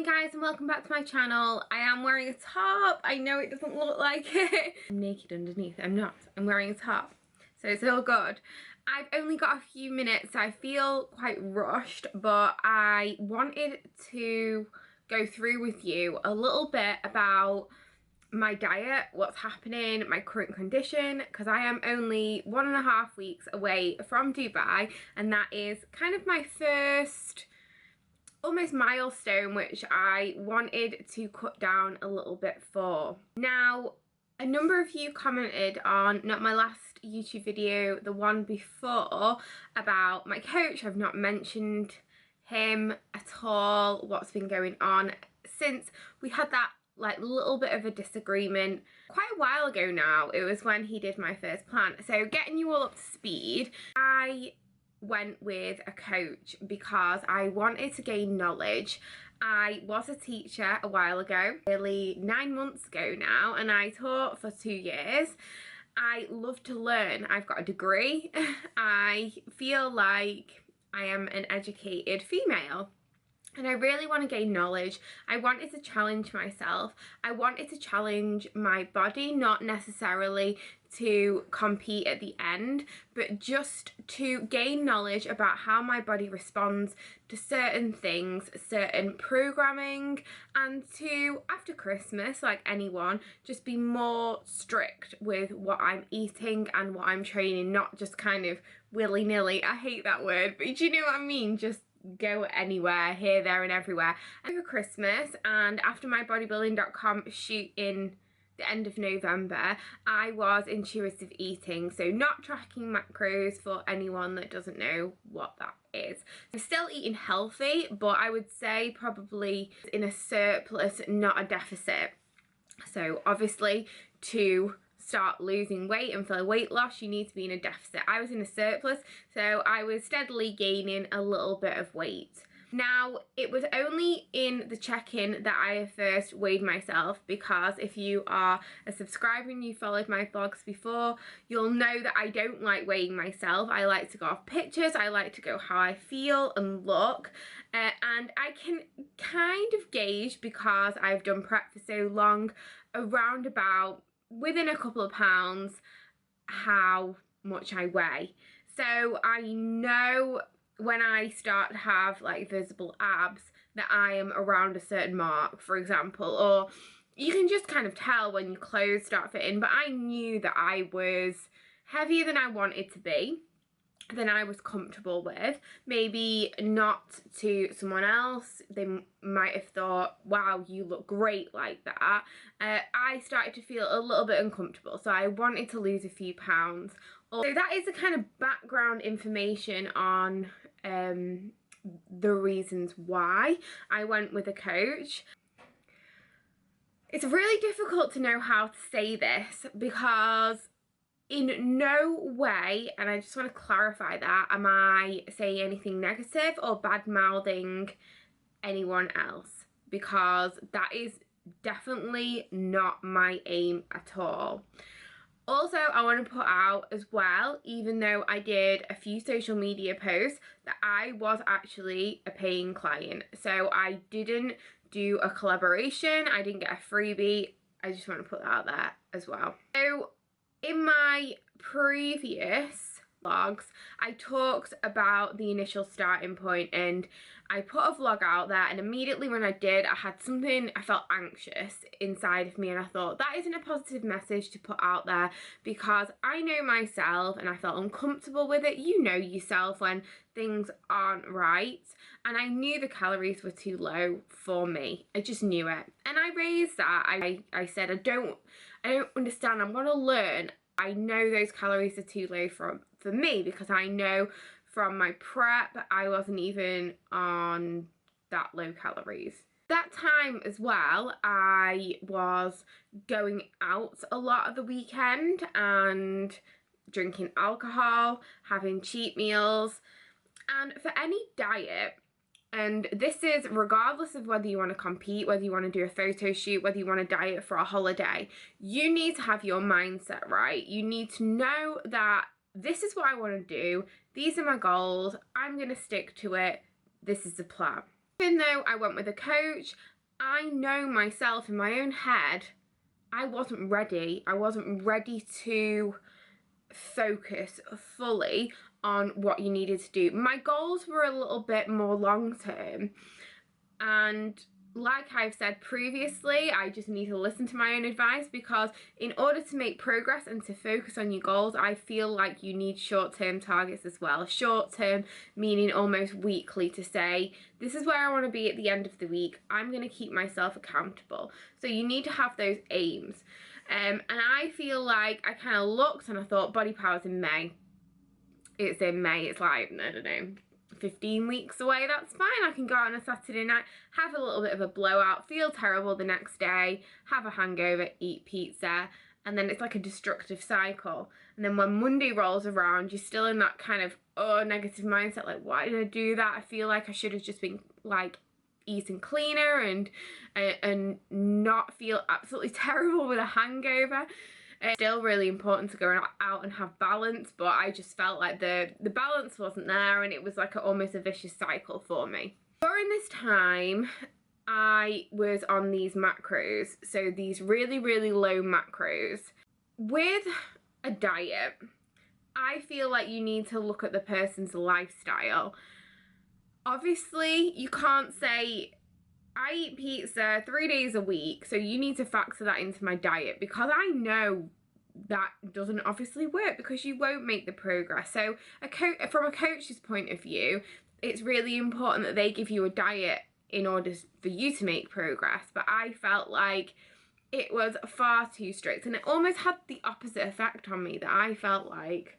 morning guys, and welcome back to my channel. I am wearing a top. I know it doesn't look like it. I'm naked underneath. I'm not. I'm wearing a top, so it's all good. I've only got a few minutes, so I feel quite rushed, but I wanted to go through with you a little bit about my diet, what's happening, my current condition, because I am only 1.5 weeks away from Dubai, and that is kind of my first almost milestone, which I wanted to cut down a little bit for. Now, a number of you commented on not my last YouTube video, the one before, about my coach. I've not mentioned him at all, what's been going on since we had that like little bit of a disagreement quite a while ago now. It was when he did my first plan. So getting you all up to speed, I went with a coach because I wanted to gain knowledge. I was a teacher a while ago, nearly 9 months ago now, and I taught for 2 years. I love to learn. I've got a degree. I feel like I am an educated female, and I really want to gain knowledge. I wanted to challenge myself. I wanted to challenge my body, not necessarily to compete at the end, but just to gain knowledge about how my body responds to certain things, certain programming, and to, after Christmas, like anyone, just be more strict with what I'm eating and what I'm training, not just kind of willy-nilly. I hate that word, but do you know what I mean? Just go anywhere, here, there and everywhere. Over Christmas and after my bodybuilding.com shoot in the end of November, I was intuitive eating, so not tracking macros for anyone that doesn't know what that is. I'm still eating healthy, but I would say probably in a surplus, not a deficit. So obviously to start losing weight and for weight loss, you need to be in a deficit. I was in a surplus, so I was steadily gaining a little bit of weight. Now, it was only in the check-in that I first weighed myself, because if you are a subscriber and you followed my vlogs before, you'll know that I don't like weighing myself. I like to go off pictures, I like to go how I feel and look, and I can kind of gauge, because I've done prep for so long, around about within a couple of pounds how much I weigh. So I know when I start to have like visible abs that I am around a certain mark, for example, or you can just kind of tell when your clothes start fitting. But I knew that I was heavier than I wanted to be, than I was comfortable with. Maybe not to someone else, they might have thought, wow, you look great like that. I started to feel a little bit uncomfortable, so I wanted to lose a few pounds. So that is the kind of background information on the reasons why I went with a coach. It's really difficult to know how to say this, because in no way, and I just want to clarify that, am I saying anything negative or bad-mouthing anyone else, because that is definitely not my aim at all. Also, I want to put out as well, even though I did a few social media posts, that I was actually a paying client. So I didn't do a collaboration, I didn't get a freebie. I just want to put that out there as well. So in my previous vlogs, I talked about the initial starting point, and I put a vlog out there, and immediately when I did, I had something, I felt anxious inside of me, and I thought that isn't a positive message to put out there, because I know myself and I felt uncomfortable with it. You know yourself when things aren't right, and I knew the calories were too low for me. I just knew it, and I raised that. I said I don't understand, I'm going to learn. I know those calories are too low for me, because I know from my prep I wasn't even on that low calories. That time as well, I was going out a lot of the weekend and drinking alcohol, having cheat meals, and for any diet, and this is regardless of whether you want to compete, whether you want to do a photo shoot, whether you want to diet for a holiday, you need to have your mindset right. You need to know that this is what I want to do, these are my goals, I'm going to stick to it, this is the plan. Even though I went with a coach, I know myself in my own head, I wasn't ready. I wasn't ready to focus fully on what you needed to do. My goals were a little bit more long term, and like I've said previously, I just need to listen to my own advice, because in order to make progress and to focus on your goals, I feel like you need short-term targets as well. Short-term meaning almost weekly, to say, this is where I want to be at the end of the week. I'm going to keep myself accountable. So you need to have those aims. And I feel like I kind of looked and I thought Body Power's in May. It's in May. It's like, I don't know, 15 weeks away. That's fine. I can go out on a Saturday night, have a little bit of a blowout, feel terrible the next day, have a hangover, eat pizza, and then it's like a destructive cycle. And then when Monday rolls around, you're still in that kind of negative mindset, like, why did I do that? I feel like I should have just been like eating cleaner and not feel absolutely terrible with a hangover. It's still really important to go out and have balance, but I just felt like the balance wasn't there, and it was like almost a vicious cycle for me. During this time, I was on these macros, so these really, really low macros. With a diet, I feel like you need to look at the person's lifestyle. Obviously, you can't say, I eat pizza 3 days a week, so you need to factor that into my diet, because I know that doesn't obviously work, because you won't make the progress. So from a coach's point of view, it's really important that they give you a diet in order for you to make progress. But I felt like it was far too strict, and it almost had the opposite effect on me, that I felt like,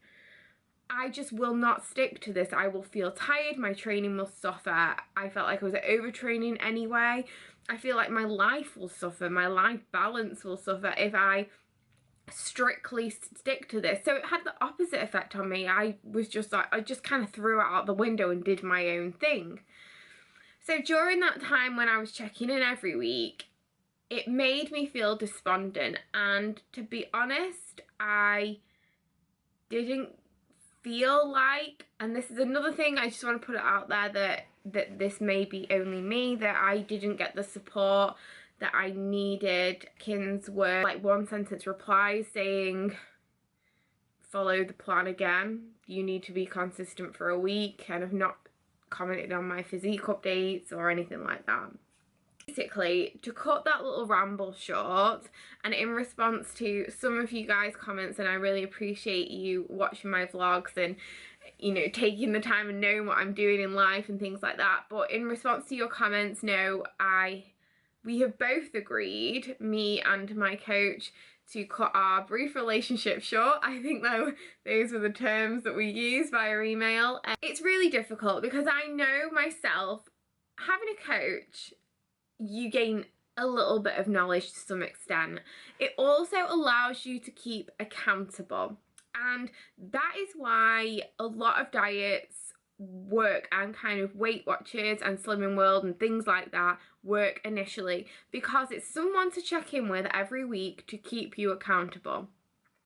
I just will not stick to this. I will feel tired, my training will suffer. I felt like I was overtraining anyway. I feel like my life will suffer, my life balance will suffer if I strictly stick to this. So it had the opposite effect on me. I was just like, I just kind of threw it out the window and did my own thing. So during that time when I was checking in every week, it made me feel despondent, and to be honest, I didn't feel like, and this is another thing, I just want to put it out there, that this may be only me, that I didn't get the support that I needed. Kins were like one sentence replies saying, follow the plan again, you need to be consistent for a week, and have not commented on my physique updates or anything like that. Basically, to cut that little ramble short, and in response to some of you guys' comments, and I really appreciate you watching my vlogs and, you know, taking the time and knowing what I'm doing in life and things like that, but in response to your comments, no, we have both agreed, me and my coach, to cut our brief relationship short. I think though those were the terms that we used via email. It's really difficult, because I know myself, having a coach, you gain a little bit of knowledge to some extent. It also allows you to keep accountable, and that is why a lot of diets work, and kind of Weight Watchers and Slimming World and things like that work initially, because it's someone to check in with every week to keep you accountable.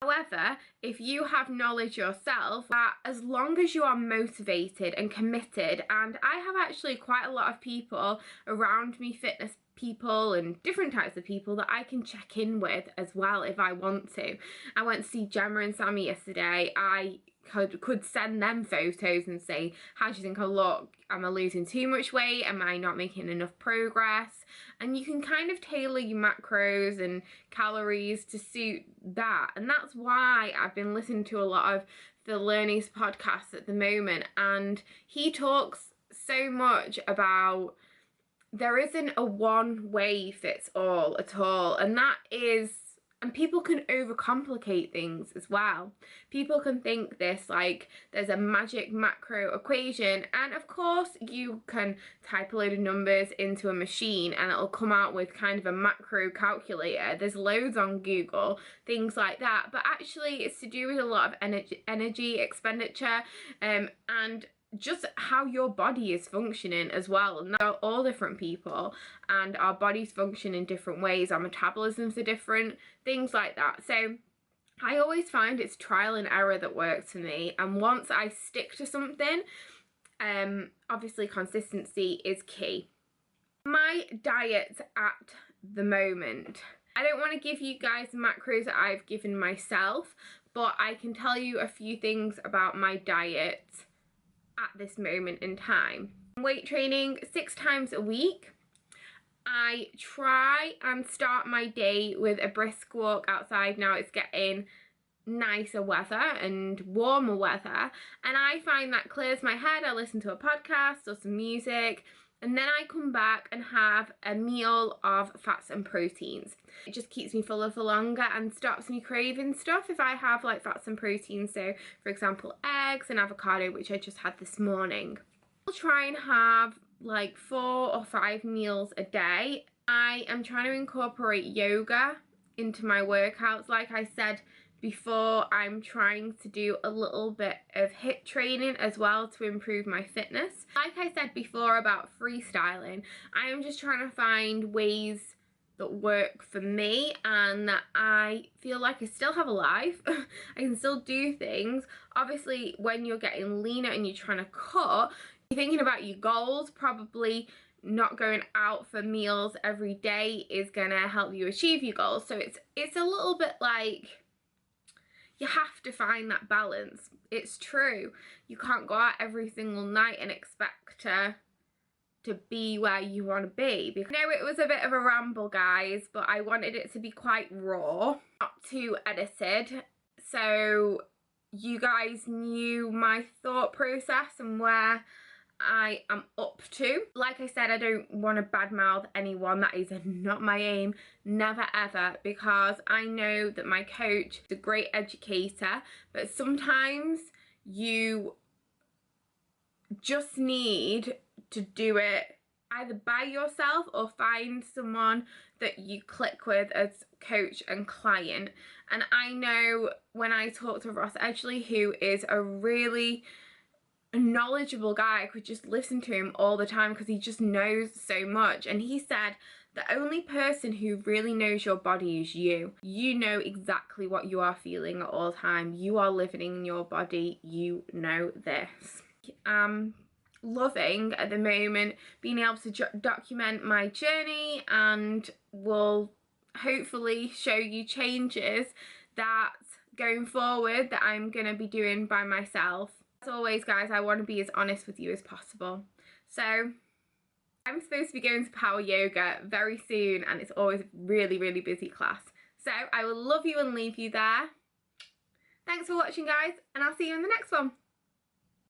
However, if you have knowledge yourself, that as long as you are motivated and committed, and I have actually quite a lot of people around me, fitness people and different types of people, that I can check in with as well if I want to. I went to see Gemma and Sammy yesterday. I could send them photos and say, how do you think I look? Am I losing too much weight? Am I not making enough progress? And you can kind of tailor your macros and calories to suit that. And that's why I've been listening to a lot of Phil Learning's podcasts at the moment, and he talks so much about there isn't a one way fits all at all, and that is, and people can overcomplicate things as well. People can think this like there's a magic macro equation, and of course you can type a load of numbers into a machine and it'll come out with kind of a macro calculator. There's loads on Google, things like that, but actually it's to do with a lot of energy expenditure, and just how your body is functioning as well. And they're all different people, and our bodies function in different ways, our metabolisms are different, things like that. So I always find it's trial and error that works for me, and once I stick to something, obviously consistency is key. My diet at the moment. I don't want to give you guys the macros that I've given myself, but I can tell you a few things about my diet at this moment in time. Weight training 6 times a week. I try and start my day with a brisk walk outside. Now it's getting nicer weather and warmer weather, and I find that clears my head. I listen to a podcast or some music, and then I come back and have a meal of fats and proteins. It just keeps me fuller for longer and stops me craving stuff if I have like fats and proteins. So for example, eggs and avocado, which I just had this morning. I'll try and have like 4 or 5 meals a day. I am trying to incorporate yoga into my workouts. Like I said before, I'm trying to do a little bit of HIIT training as well to improve my fitness. Like I said before about freestyling, I am just trying to find ways that work for me and that I feel like I still have a life. I can still do things. Obviously, when you're getting leaner and you're trying to cut, you're thinking about your goals. Probably not going out for meals every day is gonna help you achieve your goals. So it's a little bit like, you have to find that balance. It's true. You can't go out every single night and expect to be where you want to be. I know it was a bit of a ramble, guys, but I wanted it to be quite raw, not too edited, so you guys knew my thought process and where I am up to. Like I said, I don't want to badmouth anyone. That is not my aim, never ever, because I know that my coach is a great educator, but sometimes you just need to do it either by yourself or find someone that you click with as coach and client. And I know when I talk to Ross Edgley, who is a really knowledgeable guy, I could just listen to him all the time because he just knows so much, and he said the only person who really knows your body is you. You know exactly what you are feeling at all time. You are living in your body. You know this. Loving at the moment being able to document my journey, and will hopefully show you changes that going forward that I'm gonna be doing by myself. As always, guys, I want to be as honest with you as possible. So I'm supposed to be going to power yoga very soon, and it's always a really, really busy class. So I will love you and leave you there. Thanks for watching, guys, and I'll see you in the next one.